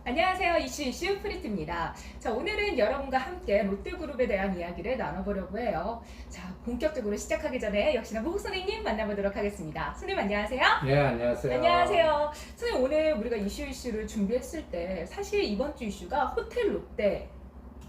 안녕하세요. 이슈 프리트입니다. 자, 오늘은 여러분과 함께 롯데그룹에 대한 이야기를 나눠보려고 해요. 자, 본격적으로 시작하기 전에 역시나 무국 선생님 만나보도록 하겠습니다. 선생님 안녕하세요. 네, 안녕하세요. 안녕하세요. 선생님 오늘 우리가 이슈를 준비했을 때 사실 이번 주 이슈가 호텔 롯데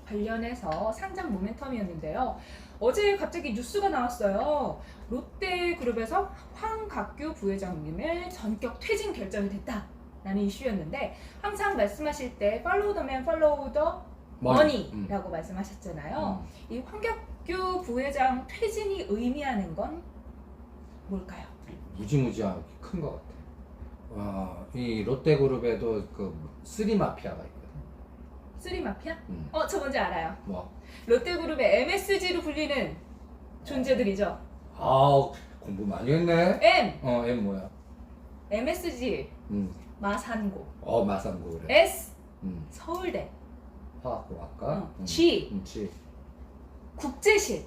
관련해서 상장 모멘텀이었는데요. 어제 갑자기 뉴스가 나왔어요. 롯데그룹에서 황각규 부회장님을 전격 퇴진 결정이 됐다. 라는 이슈였는데 항상 말씀하실 때 follow the man, follow the money라고 말씀하셨잖아요. 이 황각규 부회장 퇴진이 의미하는 건 뭘까요? 무지무지하게 큰 것 같아. 이 롯데그룹에도 그 쓰리 마피아가 있거든. 쓰리 마피아? 음. 저 뭔지 알아요. 뭐? 롯데그룹의 MSG로 불리는 존재들이죠. 공부 많이 했네. M 뭐야? MSG 마산고. 마산고 그래. S 서울대. 화학공학과. G G. 국제실.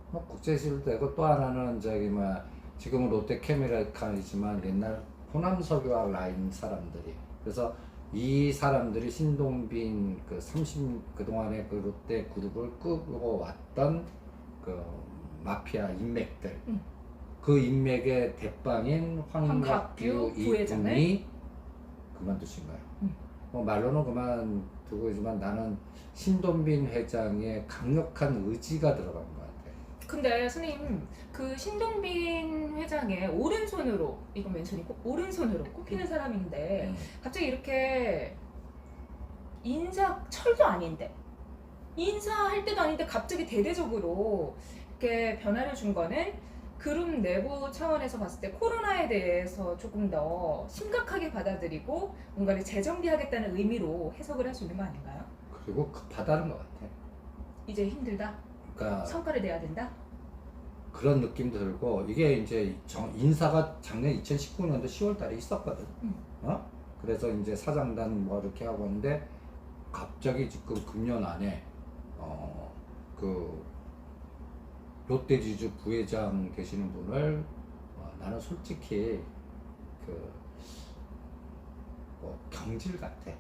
국제실도 되고 또 하나는 지금은 롯데캐미라칸이지만 옛날 호남석유화 라인 사람들이. 그래서 이 사람들이 신동빈 그동안에 그 롯데그룹을 끌고 왔던 그 마피아 인맥들. 그 인맥의 대빵인 황각규 이분이 그만두신 거예요. 말로는 그만두고지만 나는 신동빈 회장의 강력한 의지가 들어간 것 같아요. 근데 선생님 그 신동빈 회장의 오른손으로 이거 멘션이 꼭 오른손으로 꼽히는 사람인데 갑자기 이렇게 철도 아닌데 인사할 때도 아닌데 갑자기 대대적으로 이렇게 변화를 준 거는 그룹 내부 차원에서 봤을 때 코로나에 대해서 조금 더 심각하게 받아들이고 뭔가를 재정비하겠다는 의미로 해석을 할 수 있는 거 아닌가요? 그리고 급하다는 것 같아. 이제 힘들다? 그러니까 성과를 내야 된다? 그런 느낌도 들고 이게 이제 인사가 작년 2019년도 10월 달에 있었거든. 그래서 이제 사장단 뭐 이렇게 하고 있는데 갑자기 지금 금년 안에 그 롯데지주 부회장 되시는 분을 나는 솔직히 경질 같아.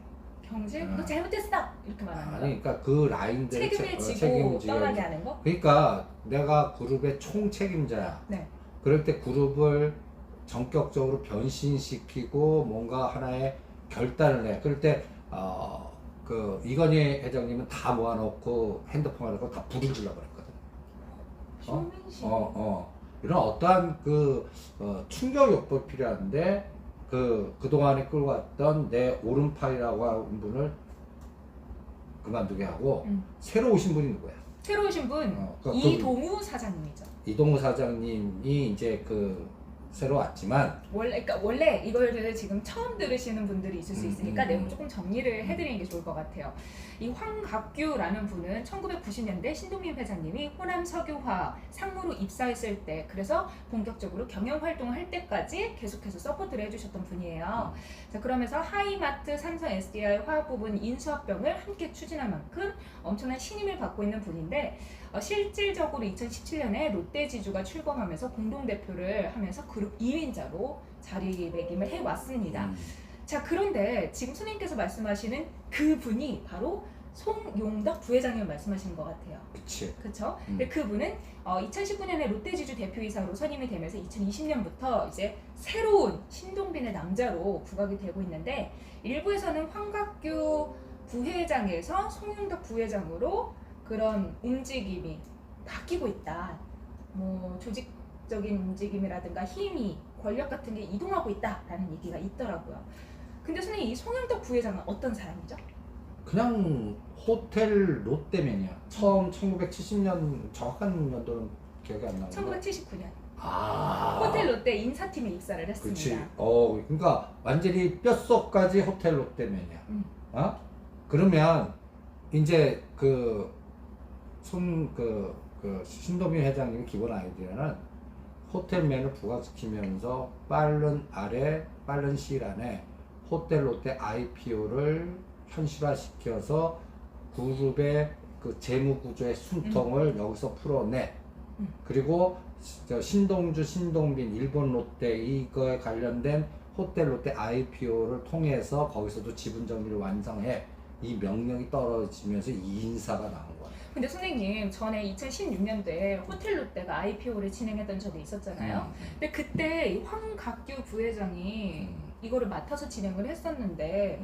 경질? 너 잘못했어! 이렇게 말하는 거? 아니 그러니까 그 라인들 책임을 지고 떠나게 하는 거? 그러니까 내가 그룹의 총 책임자야. 네. 그럴 때 그룹을 전격적으로 변신시키고 뭔가 하나의 결단을 해. 그럴 때 그 이건희 회장님은 다 모아놓고 핸드폰 하고 다 불을 질러 버렸거든. 신민식. 이런 어떠한 충격 요법이 필요한데 그동안에 끌고 왔던 내 오른팔이라고 하는 분을 그만두게 하고 새로 오신 분이 누구야? 새로 오신 분 이동우 사장님이죠. 이동우 사장님이 이제 새로 왔지만 원래 이걸 지금 처음 들으시는 분들이 있을 수 있으니까 내용 조금 정리를 해드리는 게 좋을 것 같아요. 이 황각규라는 분은 1990년대 신동민 회장님이 호남석유화 상무로 입사했을 때 그래서 본격적으로 경영 활동을 할 때까지 계속해서 서포트를 해주셨던 분이에요. 자, 그러면서 하이마트, 삼성, SDI 화학 부분 인수합병을 함께 추진할 만큼 엄청난 신임을 받고 있는 분인데 실질적으로 2017년에 롯데지주가 출범하면서 공동대표를 하면서 그룹 2인자로 자리매김을 해왔습니다. 자, 그런데 지금 선생님께서 말씀하시는 그분이 바로 송용덕 부회장님을 말씀하시는 것 같아요. 그치. 그쵸? 근데 그분은 2019년에 롯데지주 대표이사로 선임이 되면서 2020년부터 이제 새로운 신동빈의 남자로 부각이 되고 있는데 일부에서는 황각규 부회장에서 송용덕 부회장으로 그런 움직임이 바뀌고 있다. 뭐 조직적인 움직임이라든가 힘이 권력 같은 게 이동하고 있다라는 얘기가 있더라고요. 근데 선생님 이 송영덕 부회장은 어떤 사람이죠? 그냥 호텔 롯데맨이야. 처음 1970년 정확한 연도는 기억이 안 나는데 1979년 아 호텔 롯데 인사팀에 입사를 했습니다. 그렇지. 그러니까 완전히 뼛속까지 호텔 롯데맨이야. 그러면 이제 신동빈 회장님의 기본 아이디어는 호텔맨을 부각시키면서 빠른 시일 안에 호텔 롯데 IPO를 현실화시켜서 그룹의 재무 구조의 숨통을 여기서 풀어내. 그리고 신동주, 신동빈, 일본 롯데 이거에 관련된 호텔 롯데 IPO를 통해서 거기서도 지분 정리를 완성해. 이 명령이 떨어지면서 이 인사가 나온 거야. 근데 선생님 전에 2016년도에 호텔 롯데가 IPO를 진행했던 적이 있었잖아요. 근데 그때 이 황각규 부회장이 이거를 맡아서 진행을 했었는데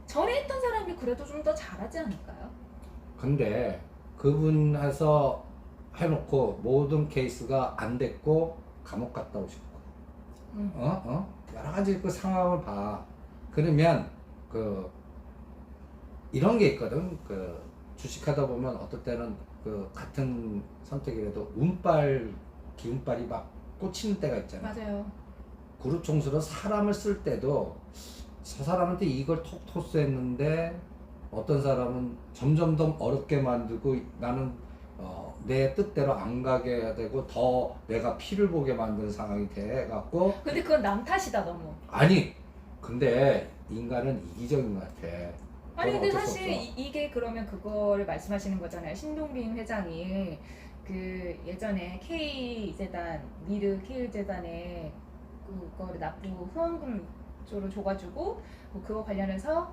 전에 했던 사람이 그래도 좀 더 잘하지 않을까요? 근데 그분에서 해놓고 모든 케이스가 안 됐고 감옥 갔다 오셨고 여러 가지 그 상황을 봐. 그러면 그 이런 게 있거든. 그 주식하다 보면 어떨 때는 그 같은 선택이라도 기운빨이 막 꽂히는 때가 있잖아요. 맞아요. 그룹 총수로 사람을 쓸 때도 저 사람한테 이걸 톡 토스했는데 어떤 사람은 점점 더 어렵게 만들고 나는 내 뜻대로 안 가게 되고 더 내가 피를 보게 만드는 상황이 돼갖고. 근데 그건 남 탓이다 너무. 아니 근데 인간은 이기적인 것 같아. 아니 근데 어쩔 수 사실 없어. 이게 그러면 그거를 말씀하시는 거잖아요. 신동빈 회장이 그 예전에 K재단 미르 K재단에 그거를 납부 후원금 쪽으로 줘가지고 뭐 그거 관련해서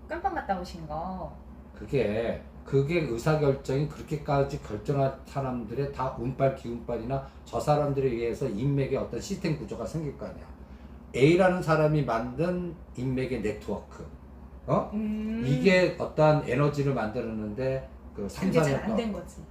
깜빵 갔다 오신 거. 그게 의사결정이 그렇게까지 결정한 사람들의 다 운빨 기운빨이나 저 사람들에 의해서 인맥의 어떤 시스템 구조가 생길 거 아니야. A라는 사람이 만든 인맥의 네트워크. 이게 어떠한 에너지를 만들었는데 그 그게 잘 3, 안 4년 된 거지.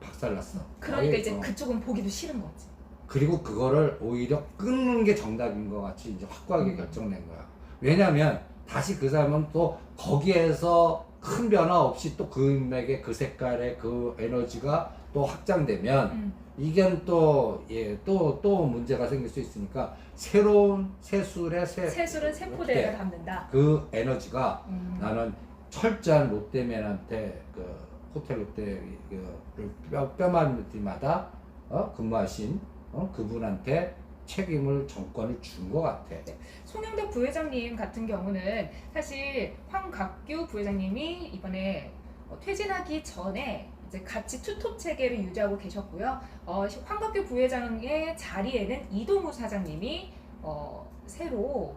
박살났어. 그러니까 거의, 이제 그쪽은 보기도 싫은 거지. 그리고 그거를 오히려 끊는 게 정답인 것 같이 이제 확고하게 결정낸 거야. 왜냐면 다시 그 사람은 또 거기에서 큰 변화 없이 또 그 인맥의 그 색깔의 그 에너지가 또 확장되면 이견 또 문제가 생길 수 있으니까 새로운 새술의 새술은 세포대가 담는다. 그 에너지가 나는 철저한 롯데맨한테 그 호텔 롯데 뼈마디마다 근무하신 그분한테 책임을 정권을 준 것 같아. 송영덕 부회장님 같은 경우는 사실 황각규 부회장님이 이번에 퇴진하기 전에 이제 같이 투톱 체계를 유지하고 계셨고요. 황각규 부회장의 자리에는 이동우 사장님이 새로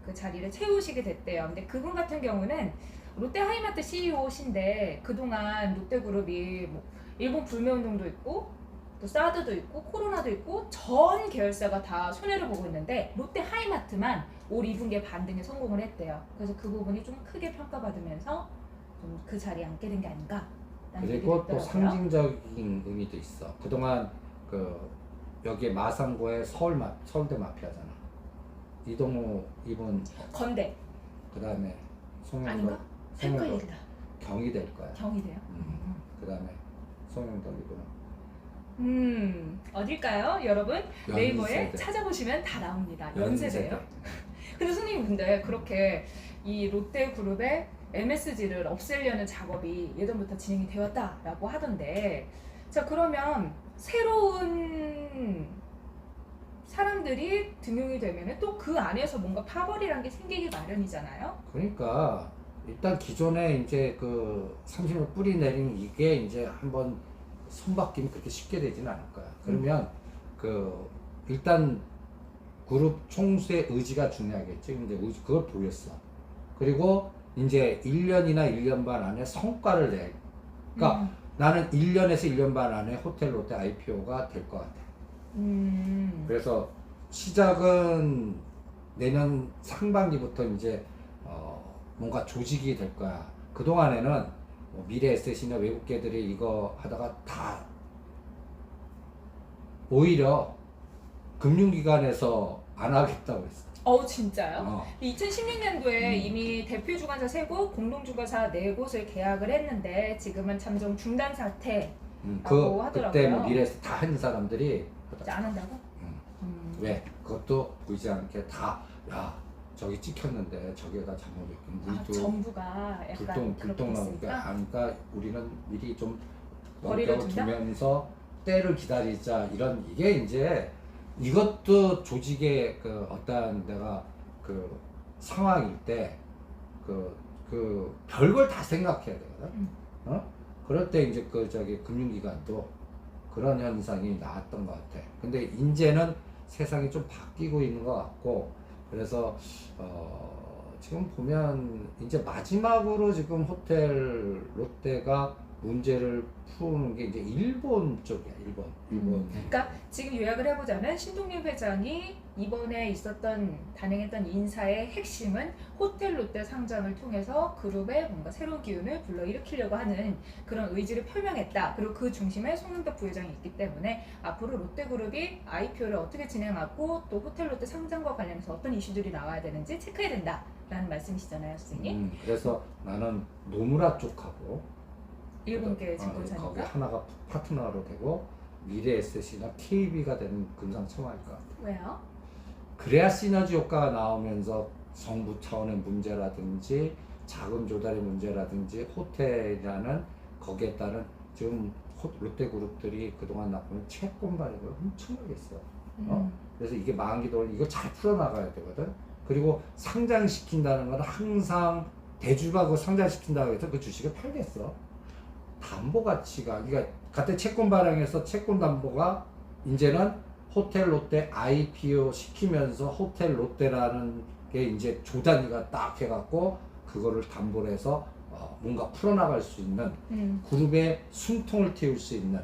그 자리를 채우시게 됐대요. 근데 그분 같은 경우는 롯데 하이마트 CEO신데 그동안 롯데그룹이 뭐 일본 불매운동도 있고 또 사드도 있고 코로나도 있고 전 계열사가 다 손해를 보고 있는데 롯데 하이마트만 올 2분기에 반등에 성공을 했대요. 그래서 그 부분이 좀 크게 평가받으면서 좀 그 자리에 앉게 된 게 아닌가. 그리고 또 상징적인 의미도 있어. 그동안 그 여기에 마산구에 서울대 마피아잖아. 이동우 이분 건대 그다음에 아닌가? 헷갈린다. 경이 될 거야. 경이 돼요? 그다음에 송영덕 이분은 어딜까요? 여러분 네이버에 연세대. 찾아보시면 다 나옵니다. 연세대요. 근데 선생님 근데 그렇게 이 롯데그룹의 MSG를 없애려는 작업이 예전부터 진행이 되었다라고 하던데 자 그러면 새로운 사람들이 등용이 되면 또 그 안에서 뭔가 파벌이란 게 생기기 마련이잖아요. 그러니까 일단 기존에 이제 그 30년 뿌리 내린 이게 이제 한번 손바뀜이 그렇게 쉽게 되지는 않을 거야. 그러면 그 일단 그룹 총수의 의지가 중요하겠지. 근데 그걸 보였어. 그리고 이제 1년이나 1년 반 안에 성과를 내. 그러니까 나는 1년에서 1년 반 안에 호텔 롯데 IPO가 될 것 같아. 그래서 시작은 내년 상반기부터 이제 뭔가 조직이 될 거야. 그동안에는 뭐 미래에셋이나 외국계들이 이거 하다가 다 오히려 금융기관에서 안 하겠다고 했어. 진짜요? 2016년도에 이미 대표 주관사 3곳, 공동 주관사 4곳을 계약을 했는데 지금은 잠정 중단 사태라고 하더라고요. 그때 뭐 미래에셋 다 한 사람들이 안 한다고? 왜? 그것도 보이지 않게 다 저기 찍혔는데 저기에다 잘못했고 정부가 약간 불똥 나오니까 하니까 우리는 미리 좀 거리를 두면서 때를 기다리자 이런 이게 이제 이것도 조직의 그 어떤 내가 그 상황일 때 그 별걸 다 생각해야 되거든. 그럴 때 이제 그 저기 금융기관도 그런 현상이 나왔던 것 같아. 근데 이제는 세상이 좀 바뀌고 있는 것 같고 그래서 지금 보면 이제 마지막으로 지금 호텔 롯데가 문제를 푸는 게 이제 일본 쪽이야. 일본. 그러니까 지금 요약을 해보자면 신동민 회장이 이번에 단행했던 인사의 핵심은 호텔 롯데 상장을 통해서 그룹에 뭔가 새로운 기운을 불러일으키려고 하는 그런 의지를 표명했다. 그리고 그 중심에 송영덕 부회장이 있기 때문에 앞으로 롯데그룹이 IPO를 어떻게 진행하고 또 호텔 롯데 상장과 관련해서 어떤 이슈들이 나와야 되는지 체크해야 된다라는 말씀이시잖아요, 선생님. 그래서 나는 노무라 쪽하고 일본계 거기 증권사니까. 하나가 파트너로 되고 미래에셋이나 KB가 되는 금상첨화일까. 왜요? 그래야 시너지 효과가 나오면서 정부 차원의 문제라든지 자금 조달의 문제라든지 호텔이라는 거기에 따른 지금 롯데그룹들이 그동안 나쁜 채권 발행을 엄청나게 했어요. 그래서 이게 만기도를 이거 잘 풀어나가야 되거든. 그리고 상장시킨다는 건 항상 대주가 그 상장시킨다고 해서 그 주식을 팔겠어. 담보 가치가 그러니까 그때 채권 발행해서 채권 담보가 이제는 호텔 롯데 IPO 시키면서 호텔 롯데라는 게 이제 조단위가 딱 해갖고 그거를 담보로 해서 뭔가 풀어나갈 수 있는 그룹의 숨통을 틔울 수 있는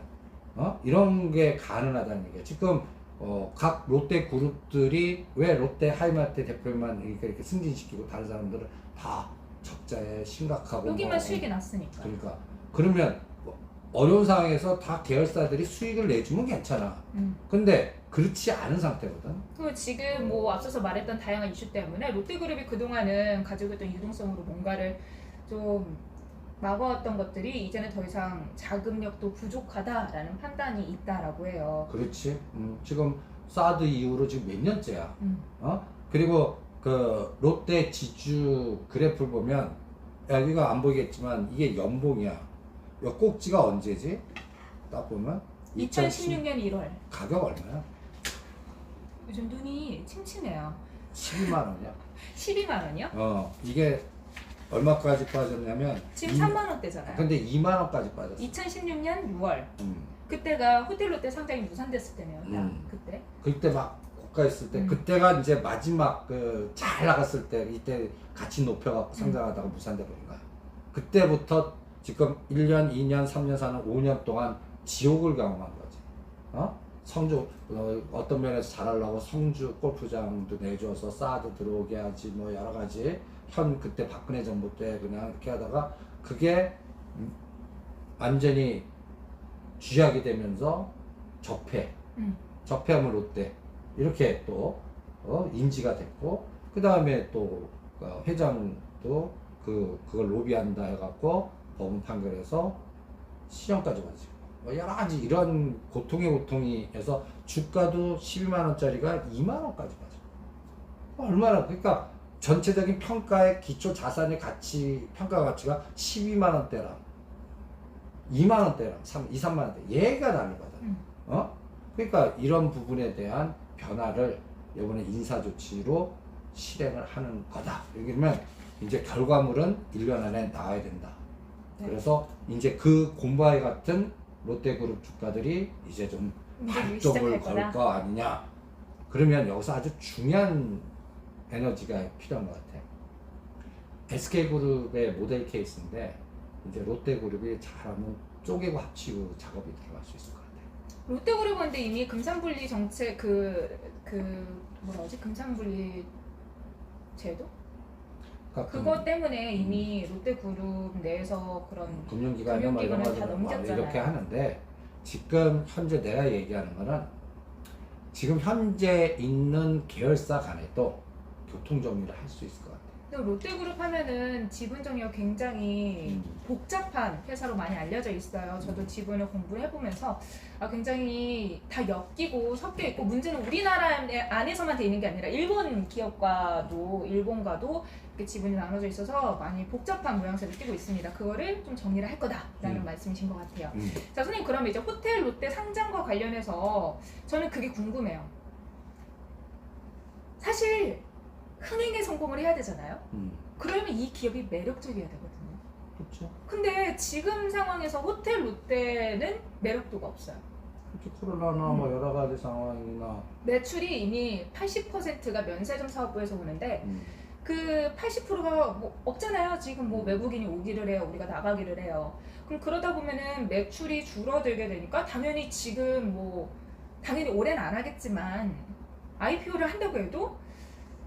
이런 게 가능하다는 얘기예요. 지금 각 롯데 그룹들이 왜 롯데 하이마트 대표만 이렇게 승진시키고 다른 사람들은 다 적자에 심각하고 여기만 수익이 났으니까. 그러니까 그러면 어려운 상황에서 다 계열사들이 수익을 내주면 괜찮아. 근데 그렇지 않은 상태거든. 그리고 지금 뭐 앞서서 말했던 다양한 이슈 때문에 롯데그룹이 그동안은 가지고 있던 유동성으로 뭔가를 좀 막아왔던 것들이 이제는 더 이상 자금력도 부족하다라는 판단이 있다라고 해요. 그렇지. 지금 사드 이후로 지금 몇 년째야. 그리고 그 롯데 지주 그래프를 보면 여기가 안 보이겠지만 이게 연봉이야. 이 꼭지가 언제지? 딱 보면 2016년 1월. 가격 얼마야? 요즘 눈이 침침해요. 12만 원이야. 12만 원이요? 이게 얼마까지 빠졌냐면 지금 3만 원대잖아요. 근데 2만 원까지 빠졌어. 2016년 6월. 음. 그때가 호텔 롯데 상장이 무산됐을 때네요. 그때. 그때 막 고가 있을 때 그때가 이제 마지막 그 잘 나갔을 때 이때 같이 높여갖고 상장하다가 무산돼 버린 거야. 그때부터 지금 1년, 2년, 3년, 4년, 5년 동안 지옥을 경험한 거지. 성주 어떤 면에서 잘하려고 성주 골프장도 내줘서 사드 들어오게 하지 뭐 여러 가지 그때 박근혜 정부 때 그냥 이렇게 하다가 그게 완전히 쥐약이 되면서 적폐하면 롯데 이렇게 또 인지가 됐고 그 다음에 또 회장도 그걸 로비한다 해갖고 법원 판결에서 실형까지 받지. 여러 가지 이런 고통이 해서 주가도 12만 원짜리가 2만 원까지 빠져. 얼마나 그러니까 전체적인 평가의 기초 자산의 가치 평가 가치가 12만 원대랑 2만 원대랑 2, 3만 원대 얘가 다르거든. 그러니까 이런 부분에 대한 변화를 이번에 인사 조치로 실행을 하는 거다. 그러면 이제 결과물은 1년 안에 나와야 된다. 네. 그래서 이제 그 곰바이 같은 롯데그룹 주가들이 이제 좀 발동을 걸 거 아니냐. 그러면 여기서 아주 중요한 에너지가 필요한 것 같아. SK그룹의 모델 케이스인데 이제 롯데그룹이 잘하면 쪼개고 합치고 작업이 들어갈 수 있을 것 같아. 롯데그룹은 근데 이미 금산분리 정책 금산분리 제도? 그것 때문에 이미 롯데그룹 내에서 그런 금융기관을 다 넘겼잖아요. 이렇게 하는데 지금 현재 내가 얘기하는 거는 지금 현재 있는 계열사 간에도 교통정리를 할 수 있을 것 같아요. 롯데그룹 하면은 지분 정리가 굉장히 복잡한 회사로 많이 알려져 있어요. 저도 지분을 공부를 해보면서 굉장히 다 엮이고 섞여 있고 문제는 우리나라 안에서만 돼 있는 게 아니라 일본과도 이렇게 지분이 나눠져 있어서 많이 복잡한 모양새를 띠고 있습니다. 그거를 좀 정리를 할 거다라는 말씀이신 것 같아요. 자, 선생님 그러면 이제 호텔 롯데 상장과 관련해서 저는 그게 궁금해요. 사실 흥행에 성공을 해야 되잖아요. 그러면 이 기업이 매력적이어야 되거든요. 그렇죠. 근데 지금 상황에서 호텔 롯데는 매력도가 없어요. 코로나나 뭐 여러 가지 상황이나 매출이 이미 80%가 면세점 사업부에서 오는데 음. 그 80%가 뭐 없잖아요. 지금 뭐 외국인이 오기를 해요. 우리가 나가기를 해요. 그럼 그러다 보면은 매출이 줄어들게 되니까 당연히 지금 뭐 당연히 올해는 안 하겠지만 IPO를 한다고 해도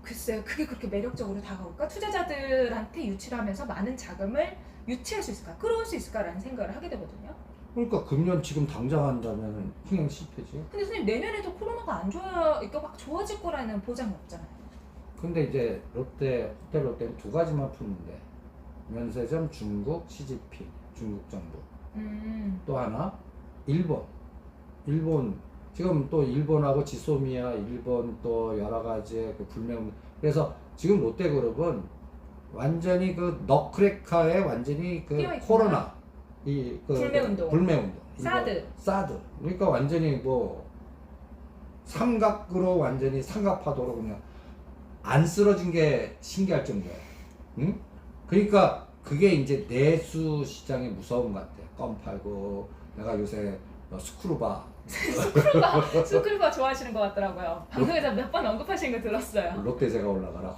글쎄 그게 그렇게 매력적으로 다가올까? 투자자들한테 유치를 하면서 많은 자금을 유치할 수 있을까? 끌어올 수 있을까라는 생각을 하게 되거든요. 그러니까 금년 지금 당장 한다면 흥행 실패지. 근데 선생님 내년에도 코로나가 안 좋아, 이거 막 좋아질 거라는 보장이 없잖아요. 근데 이제 호텔 롯데는 두 가지만 푸는데 면세점 중국 CGP 중국 정부 또 하나 일본 지금 또 일본하고 지소미아 일본 또 여러 가지의 그 불매운 그래서 지금 롯데그룹은 완전히 그 너크레카에 완전히 그 뛰어있구나. 코로나 이 그 불매운동 사드 그러니까 완전히 뭐 삼각으로 완전히 삼각파도로 그냥 안 쓰러진 게 신기할 정도야. 응? 그러니까 그게 이제 내수 시장의 무서운 것 같아. 껌 팔고 내가 요새 스크루바 스쿨바 좋아하시는 것 같더라고요. 방송에서 몇 번 언급하신 거 들었어요. 롯데제가 올라가라.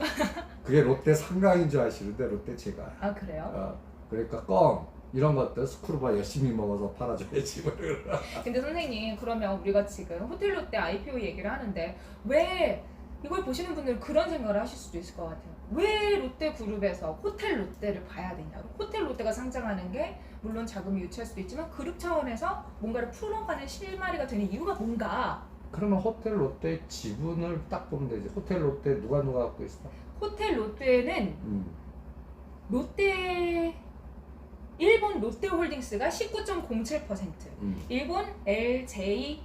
그게 롯데 상강인 줄 아시는데 롯데제가. 아 그래요? 그러니까 껌 이런 것들 스크루바 열심히 먹어서 팔아줘야지. 근데 선생님 그러면 우리가 지금 호텔 롯데 IPO 얘기를 하는데 왜 이걸 보시는 분들은 그런 생각을 하실 수도 있을 것 같아요. 왜 롯데그룹에서 호텔 롯데를 봐야 되냐고. 호텔 롯데가 상장하는 게 물론 자금이 유치할 수도 있지만 그룹 차원에서 뭔가를 풀어가는 실마리가 되는 이유가 뭔가. 그러면 호텔 롯데 지분을 딱 보면 되지. 호텔 롯데 누가 갖고 있어? 호텔 롯데는 롯데 일본 롯데홀딩스가 19.07%, 일본 LJ4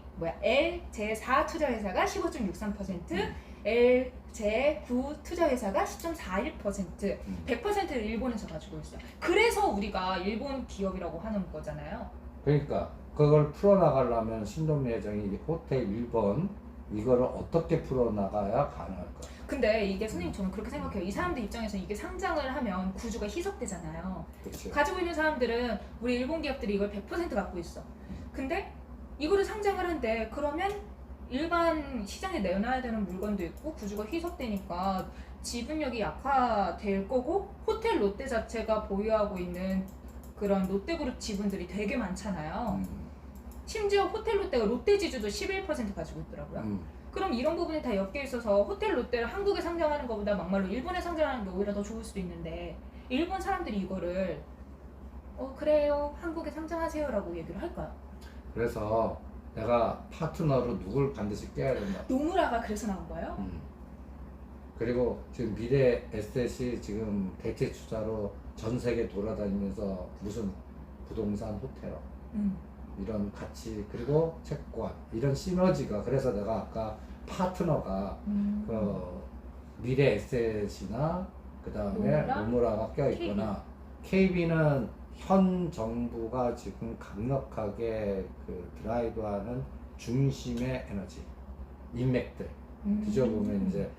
투자회사가 15.63%, LJ9 투자회사가 10.41%, 100%를 일본에서 가지고 있어요. 그래서 우리가 일본 기업이라고 하는 거잖아요. 그러니까 그걸 풀어나가려면 신동미 회장이 호텔 1번 이거를 어떻게 풀어나가야 가능할까? 근데 이게 선생님 저는 그렇게 생각해요. 이 사람들 입장에서 이게 상장을 하면 구조가 희석되잖아요. 그치. 가지고 있는 사람들은 우리 일본 기업들이 이걸 100% 갖고 있어. 근데 이거를 상장을 한대. 그러면 일반 시장에 내놔야 되는 물건도 있고 구조가 희석되니까 지분력이 약화될 거고 호텔 롯데 자체가 보유하고 있는 그런 롯데그룹 지분들이 되게 많잖아요. 심지어 호텔 롯데가 롯데지주도 11% 가지고 있더라고요. 그럼 이런 부분이 다 엮여 있어서 호텔 롯데를 한국에 상장하는 것보다 막말로 일본에 상장하는 게 오히려 더 좋을 수도 있는데 일본 사람들이 이거를 그래요 한국에 상장하세요 라고 얘기를 할까요? 그래서 내가 파트너로 누굴 반드시 껴야 된다. 노무라가 그래서 나온 거예요? 그리고 지금 미래 에셋이 지금 대체 투자로 전 세계 돌아다니면서 무슨 부동산 호텔 이런 가치 그리고 채권 이런 시너지가 그래서 내가 아까 파트너가 그 미래 에셋이나 그 다음에 노무라가 껴있거나 KB는 현 정부가 지금 강력하게 그 드라이브하는 중심의 에너지 인맥들 뒤져보면 이제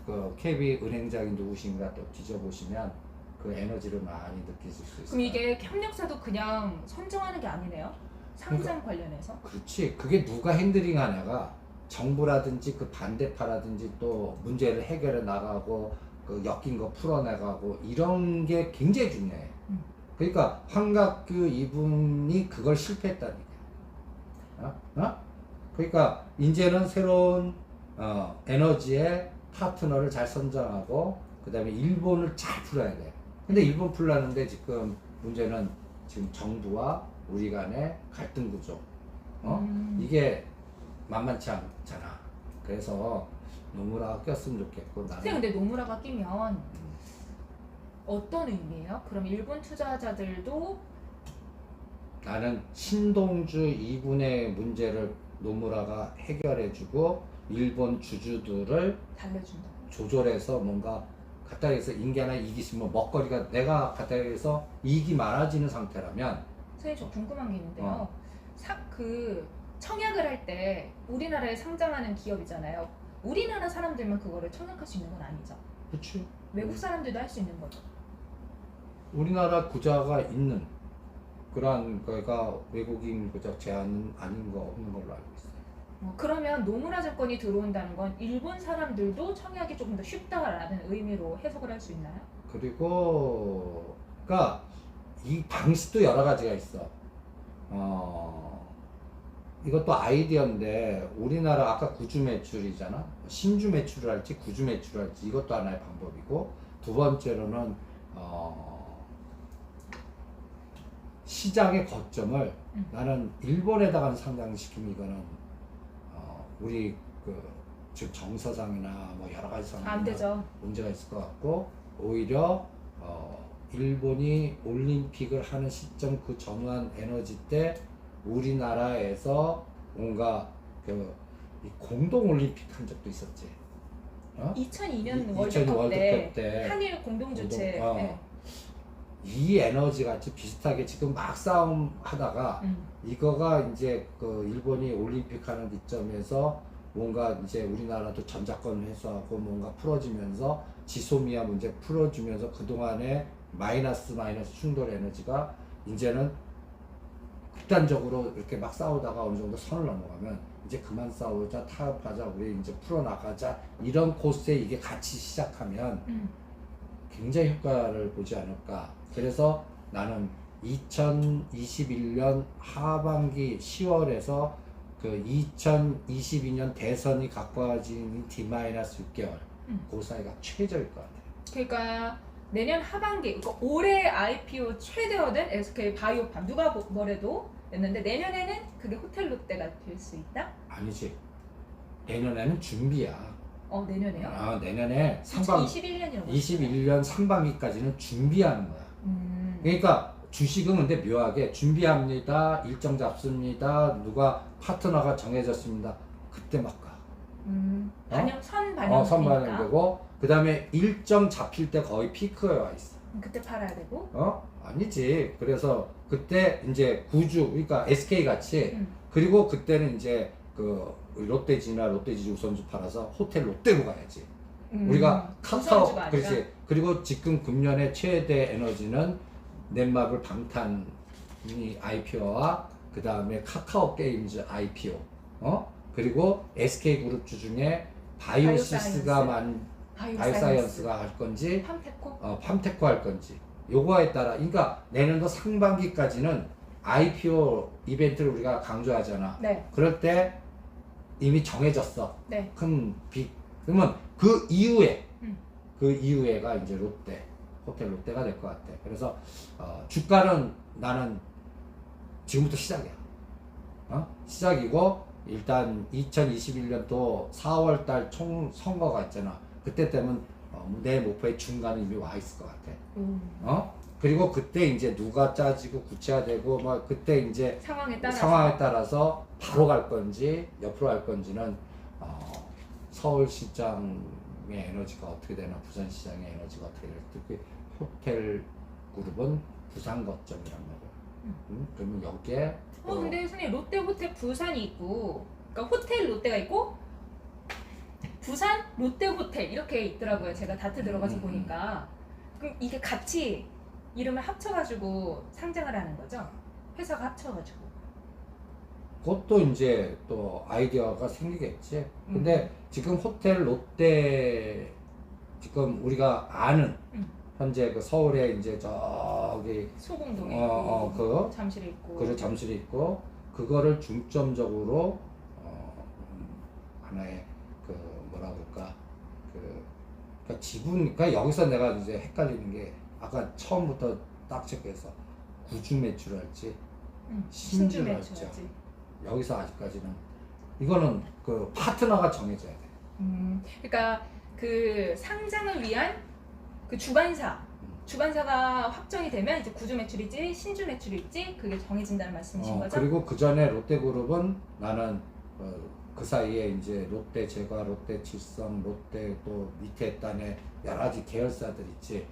그 KB 은행장이 누구신가 또 뒤져보시면 그 에너지를 많이 느끼실 수 있어요. 그럼 이게 협력사도 그냥 선정하는 게 아니네요? 상장 관련해서? 그렇지. 그게 누가 핸들링하냐가 정부라든지 그 반대파라든지 또 문제를 해결해 나가고 그 엮인 거 풀어나가고 이런 게 굉장히 중요해. 그러니까 황갑규 이분이 그걸 실패했다는 얘기야. 그러니까 이제는 새로운 에너지의 파트너를 잘 선정하고 그 다음에 일본을 잘 풀어야 돼. 근데 일본 풀라는데 지금 문제는 지금 정부와 우리 간의 갈등 구조. 이게 만만치 않잖아. 그래서 노무라가 꼈으면 좋겠고 나는. 근데 노무라가 끼면 어떤 의미예요? 그럼 일본 투자자들도 나는 신동주 2군의 문제를 노무라가 해결해주고 일본 주주들을 달래준다. 조절해서 뭔가 갖다 대서 인기 하나 이익이 있으면 먹거리가 내가 갖다 대서 이익이 많아지는 상태라면 선생님 저 궁금한 게 있는데요. 그 청약을 할 때 우리나라에 상장하는 기업이잖아요. 우리나라 사람들만 그거를 청약할 수 있는 건 아니죠. 그렇지. 외국 사람들도 할 수 있는 거죠. 우리나라 구자가 있는 그러한 거가 외국인 그저 제한은 아닌 거 없는 걸로 알고 있어요. 그러면 노무라증권이 들어온다는 건 일본 사람들도 청약이 조금 더 쉽다라는 의미로 해석을 할 수 있나요? 그리고 그러니까 이 방식도 여러 가지가 있어. 이것도 아이디어인데 우리나라 아까 구주 매출이잖아. 신주 매출을 할지 구주 매출을 할지 이것도 하나의 방법이고, 두 번째로는 시장의 거점을 나는 일본에다가 상장시키면 이거는 우리 즉 정서상이나 뭐 여러 가지 안 상황이나 되죠. 문제가 있을 것 같고, 오히려 일본이 올림픽을 하는 시점 그 전후한 에너지 때 우리나라에서 뭔가 이 공동 올림픽 한 적도 있었지. 2002년 2002 월드컵 때 때 한일 공동 주최. 네. 이 에너지 같이 비슷하게 지금 막 싸움 하다가 이거가 이제 그 일본이 올림픽 하는 기점에서 뭔가 이제 우리나라도 전자권 회수하고 뭔가 풀어지면서 지소미아 문제 풀어주면서 그동안의 마이너스 충돌 에너지가 이제는 극단적으로 이렇게 막 싸우다가 어느 정도 선을 넘어가면 이제 그만 싸우자, 타협하자, 우리 이제 풀어나가자, 이런 코스에 이게 같이 시작하면 굉장히 효과를 보지 않을까. 그래서 나는 2021년 하반기 10월에서 그 2022년 대선이 가까워진 D-6개월 그 사이가 최저일 것 같아요. 그러니까 내년 하반기, 그러니까 올해 IPO 최대어된 SK 바이오팜 누가 뭐래도 했는데 내년에는 그게 호텔 롯데가 될 수 있다? 아니지. 내년에는 준비야. 내년에요? 내년에 상반 2021년이라고. 21년 상반기까지는 준비하는 거야. 그러니까 주식은 근데 묘하게 준비합니다, 일정 잡습니다, 누가 파트너가 정해졌습니다, 그때 막 가. 선반영. 선반영되고, 그 다음에 일정 잡힐 때 거의 피크에 와 있어. 그때 팔아야 되고. 아니지. 그래서 그때 이제 구주, 그러니까 SK 같이, 그리고 그때는 이제 그 롯데지나 롯데지주 우선주 팔아서 호텔 롯데로 가야지. 우리가 카카오, 그렇지. 그리고 지금 금년의 최대 에너지는 넷마블 방탄이 IPO와 그 다음에 카카오 게임즈 IPO, 그리고 SK 그룹주 중에 바이오사이언스가 할 건지, 팜테코 할 건지, 요거에 따라, 그러니까 내년도 상반기까지는 IPO 이벤트를 우리가 강조하잖아. 네. 그럴 때 이미 정해졌어. 네. 그러면 그 이후에가 이제 호텔 롯데가 될 것 같아. 그래서 주가는 나는 지금부터 시작이야. 시작이고, 일단 2021년도 4월달 총 선거가 있잖아. 그때 되면 내 목표의 중간에 이미 와 있을 것 같아. 그리고 그때 이제 누가 짜지고 구체화되고 막 그때 이제 상황에 따라서 바로 갈 건지 옆으로 갈 건지는 서울시장의 에너지가 어떻게 되나, 부산시장의 에너지가 어떻게 될지. 호텔 그룹은 부산 거점이란 말이야. 그러면 여기에 근데 선생님, 롯데 호텔 부산이 있고, 그러니까 호텔 롯데가 있고 부산 롯데 호텔 이렇게 있더라고요. 제가 다트 들어가서 보니까. 그럼 이게 같이 이름을 합쳐가지고 상장을 하는 거죠? 회사가 합쳐가지고. 그것도 이제 또 아이디어가 생기겠지. 근데 지금 호텔 롯데 지금 우리가 아는 현재 그 서울에 이제 저기 소공동에 잠실에 있고. 그래, 잠실에 있고, 그거를 중점적으로 하나의 그 뭐라 그럴까, 그러니까 지분, 그러니까 여기서 내가 이제 헷갈리는 게, 아까 처음부터 딱 체크해서 구주 매출할지 신주 매출할지, 여기서 아직까지는 이거는 그 파트너가 정해져야 돼. 그러니까 그 상장을 위한 그 주관사가 확정이 되면 이제 구주 매출일지 신주 매출일지 그게 정해진다는 말씀이신 거죠? 그리고 그 전에 롯데그룹은 나는 그 사이에 이제 롯데 제과, 롯데 칠성, 롯데 또 밑에 단에 여러 가지 계열사들 있지.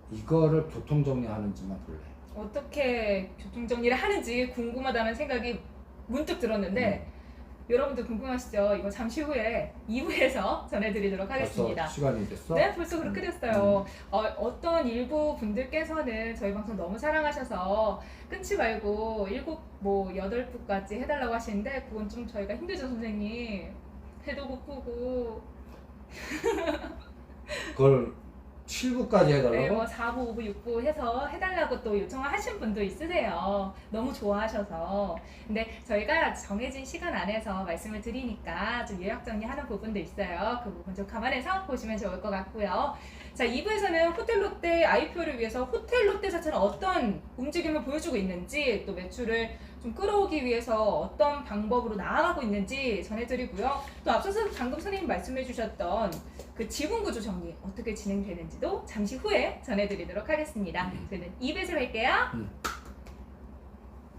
이거를 교통정리하는지만 볼래. 어떻게 교통정리를 하는지 궁금하다는 생각이 문득 들었는데 여러분들 궁금하시죠? 이거 잠시 후에 2부에서 전해드리도록 하겠습니다. 벌써 시간이 됐어? 네, 벌써 그렇게 됐어요. 어떤 일부 분들께서는 저희 방송 너무 사랑하셔서 끊지 말고 8부까지 해달라고 하시는데 그건 좀 저희가 힘들죠, 선생님. 해도 못 보고. 그걸 7부까지 해달라고? 네, 뭐 4부, 5부, 6부 해서 해달라고 또 요청을 하신 분도 있으세요. 너무 좋아하셔서. 근데 저희가 정해진 시간 안에서 말씀을 드리니까 좀 요약 정리하는 부분도 있어요. 그 부분 좀 감안해서 보시면 좋을 것 같고요. 자, 2부에서는 호텔 롯데 IPO를 위해서 호텔 롯데 자체는 어떤 움직임을 보여주고 있는지, 또 매출을 좀 끌어오기 위해서 어떤 방법으로 나아가고 있는지 전해드리고요. 또 앞서서 방금 선생님 말씀해 주셨던 그 지분 구조 정리 어떻게 진행되는지도 잠시 후에 전해드리도록 하겠습니다. 저는 2부에서 뵐게요.